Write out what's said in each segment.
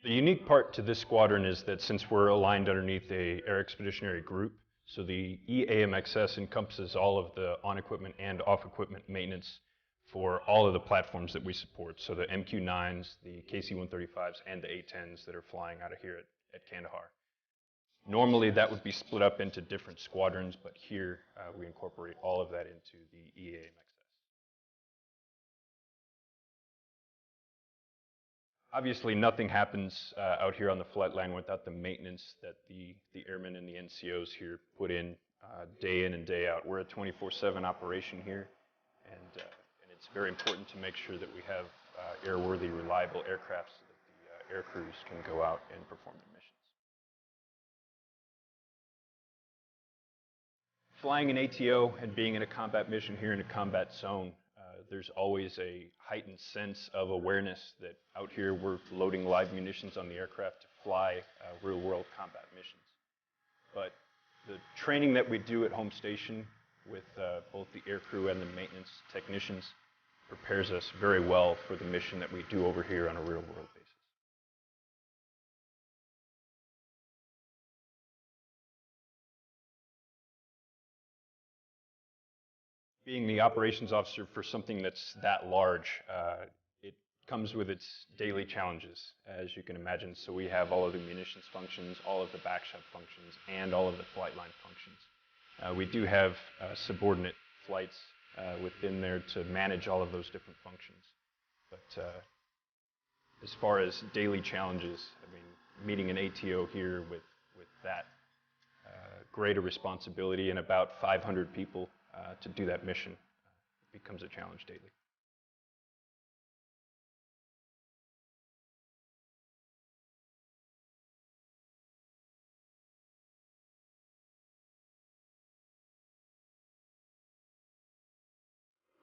The unique part to this squadron is that since we're aligned underneath a Air Expeditionary group, so the EAMXS encompasses all of the on-equipment and off-equipment maintenance for all of the platforms that we support. So the MQ-9s, the KC-135s, and the A-10s that are flying out of here at Kandahar. Normally that would be split up into different squadrons, but here we incorporate all of that into the EAMXS. Obviously, nothing happens out here on the flight line without the maintenance that the airmen and the NCOs here put in day in and day out. We're a 24/7 operation here, and it's very important to make sure that we have airworthy, reliable aircraft so that the air crews can go out and perform their missions. Flying an ATO and being in a combat mission here in a combat zone, there's always a heightened sense of awareness that out here we're loading live munitions on the aircraft to fly real-world combat missions. But the training that we do at home station with both the aircrew and the maintenance technicians prepares us very well for the mission that we do over here on a real-world basis. Being the operations officer for something that's that large, it comes with its daily challenges, as you can imagine. So we have all of the munitions functions, all of the backshop functions, and all of the flight line functions. We do have subordinate flights within there to manage all of those different functions. But as far as daily challenges, I mean, meeting an ATO here with that greater responsibility and about 500 people to do that mission becomes a challenge daily.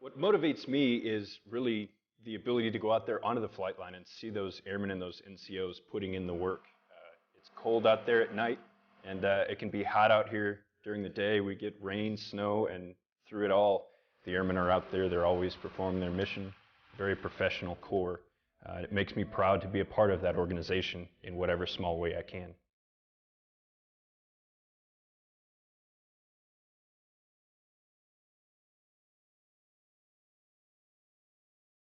What motivates me is really the ability to go out there onto the flight line and see those airmen and those NCOs putting in the work. It's cold out there at night, and it can be hot out here during the day. We get rain, snow, and through it all, the airmen are out there. They're always performing their mission. Very professional corps. It makes me proud to be a part of that organization in whatever small way I can.